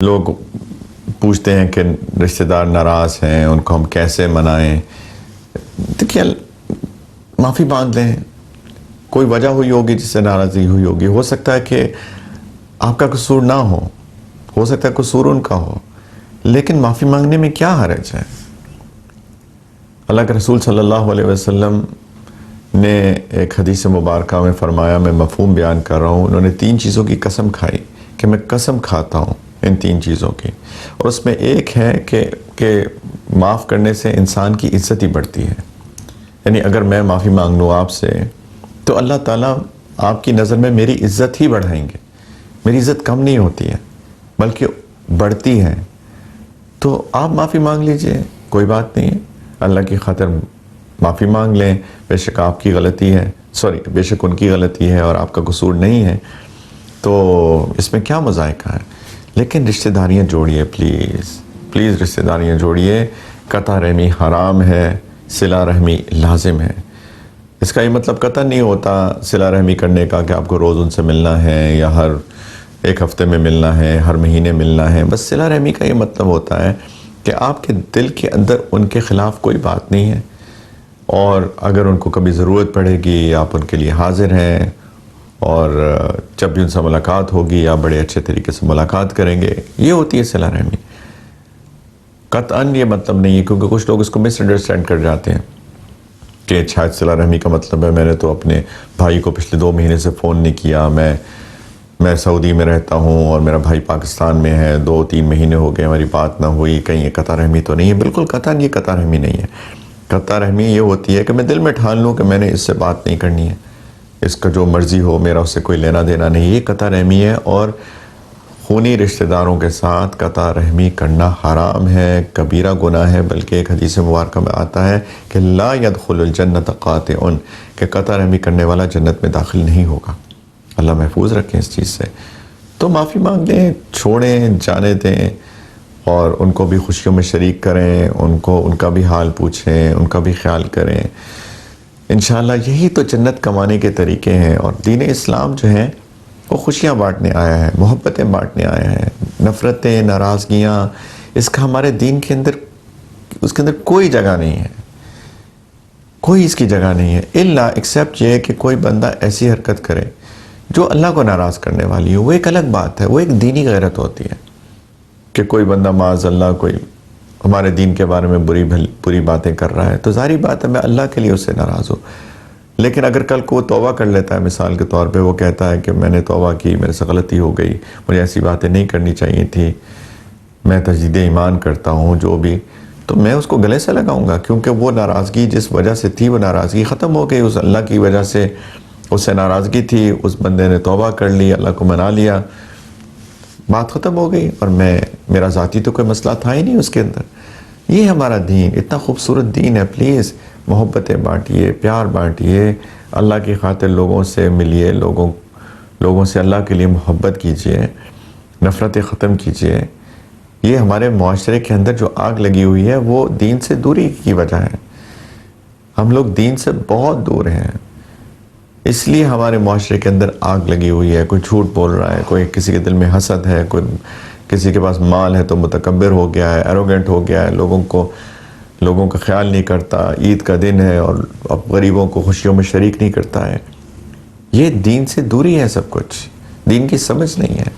لوگ پوچھتے ہیں کہ رشتہ دار ناراض ہیں، ان کو ہم کیسے منائیں؟ دیکھیے، معافی مانگ لیں. کوئی وجہ ہوئی ہوگی جس سے ناراضگی ہوئی ہوگی. ہو سکتا ہے کہ آپ کا قصور نہ ہو سکتا ہے قصور ان کا ہو، لیکن معافی مانگنے میں کیا حرج ہے؟ اللہ کے رسول صلی اللہ علیہ وسلم نے ایک حدیث مبارکہ میں فرمایا، میں مفہوم بیان کر رہا ہوں، انہوں نے 3 چیزوں کی قسم کھائی کہ میں قسم کھاتا ہوں ان 3 چیزوں کی، اور اس میں ایک ہے کہ معاف کرنے سے انسان کی عزت ہی بڑھتی ہے. یعنی اگر میں معافی مانگ لوں آپ سے تو اللہ تعالیٰ آپ کی نظر میں میری عزت ہی بڑھائیں گے. میری عزت کم نہیں ہوتی ہے بلکہ بڑھتی ہے. تو آپ معافی مانگ لیجئے، کوئی بات نہیں ہے، اللہ کی خاطر معافی مانگ لیں. بے شک آپ کی غلطی ہے، بے شک ان کی غلطی ہے اور آپ کا قصور نہیں ہے، تو اس میں کیا مذائقہ ہے؟ لیکن رشتہ داریاں جوڑیے، پلیز رشتہ داریاں جوڑیے. قطع رحمی حرام ہے، صلہ رحمی لازم ہے. اس کا یہ مطلب قطع نہیں ہوتا صلہ رحمی کرنے کا کہ آپ کو روز ان سے ملنا ہے یا ہر ایک ہفتے میں ملنا ہے، ہر مہینے ملنا ہے. بس صلہ رحمی کا یہ مطلب ہوتا ہے کہ آپ کے دل کے اندر ان کے خلاف کوئی بات نہیں ہے، اور اگر ان کو کبھی ضرورت پڑے گی آپ ان کے لیے حاضر ہیں، اور جب بھی ان سے ملاقات ہوگی آپ بڑے اچھے طریقے سے ملاقات کریں گے. یہ ہوتی ہے صلہ رحمی. قطعاً یہ مطلب نہیں ہے، کیونکہ کچھ لوگ اس کو مس انڈرسٹینڈ کر جاتے ہیں کہ شاید صلہ رحمی کا مطلب ہے میں نے تو اپنے بھائی کو پچھلے 2 مہینے سے فون نہیں کیا، میں سعودی میں رہتا ہوں اور میرا بھائی پاکستان میں ہے، 2-3 مہینے ہو گئے ہماری بات نہ ہوئی، کہیں یہ قطع رحمی تو نہیں ہے؟ بالکل قطعاً یہ قطع رحمی نہیں ہے. قطع رحمی یہ ہوتی ہے کہ میں دل میں ٹھان لوں کہ میں نے اس سے بات نہیں کرنی ہے، اس کا جو مرضی ہو، میرا اس سے کوئی لینا دینا نہیں. یہ قطع رحمی ہے، اور خونی رشتہ داروں کے ساتھ قطع رحمی کرنا حرام ہے، کبیرہ گناہ ہے. بلکہ ایک حدیث مبارکہ میں آتا ہے کہ لا يدخل الجنت قاطع، کہ قطع رحمی کرنے والا جنت میں داخل نہیں ہوگا. اللہ محفوظ رکھیں اس چیز سے. تو معافی مانگ لیں، چھوڑیں، جانے دیں، اور ان کو بھی خوشیوں میں شریک کریں، ان کا بھی حال پوچھیں، ان کا بھی خیال کریں. انشاءاللہ یہی تو جنت کمانے کے طریقے ہیں. اور دین اسلام جو ہے وہ خوشیاں بانٹنے آیا ہے، محبتیں بانٹنے آیا ہے. نفرتیں، ناراضگیاں، اس کا ہمارے دین کے اندر کوئی جگہ نہیں ہے، کوئی اس کی جگہ نہیں ہے، الا ایکسیپٹ یہ کہ کوئی بندہ ایسی حرکت کرے جو اللہ کو ناراض کرنے والی ہو. وہ ایک الگ بات ہے، وہ ایک دینی غیرت ہوتی ہے کہ کوئی بندہ معاذ اللہ کوئی ہمارے دین کے بارے میں بری باتیں کر رہا ہے، تو ظاہری بات ہے میں اللہ کے لیے اس سے ناراض ہوں. لیکن اگر کل کو وہ توبہ کر لیتا ہے، مثال کے طور پہ وہ کہتا ہے کہ میں نے توبہ کی، میرے سے غلطی ہو گئی، مجھے ایسی باتیں نہیں کرنی چاہیے تھی، میں تجدید ایمان کرتا ہوں، جو بھی، تو میں اس کو گلے سے لگاؤں گا، کیونکہ وہ ناراضگی جس وجہ سے تھی وہ ناراضگی ختم ہو گئی. اس اللہ کی وجہ سے اس سے ناراضگی تھی، اس بندے نے توبہ کر لی، اللہ کو منا لیا، بات ختم ہو گئی، اور میرا ذاتی تو کوئی مسئلہ تھا ہی نہیں اس کے اندر. یہ ہمارا دین اتنا خوبصورت دین ہے. پلیز محبتیں بانٹیے، پیار بانٹیے، اللہ کی خاطر لوگوں سے ملیے، لوگوں سے اللہ کے لیے محبت کیجیے، نفرتیں ختم کیجیے. یہ ہمارے معاشرے کے اندر جو آگ لگی ہوئی ہے وہ دین سے دوری کی وجہ ہے. ہم لوگ دین سے بہت دور ہیں، اس لیے ہمارے معاشرے کے اندر آگ لگی ہوئی ہے. کوئی جھوٹ بول رہا ہے، کوئی کسی کے دل میں حسد ہے، کوئی کسی کے پاس مال ہے تو متکبر ہو گیا ہے، ایروگنٹ ہو گیا ہے، لوگوں کا خیال نہیں کرتا. عید کا دن ہے اور اب غریبوں کو خوشیوں میں شریک نہیں کرتا ہے. یہ دین سے دوری ہے، سب کچھ دین کی سمجھ نہیں ہے.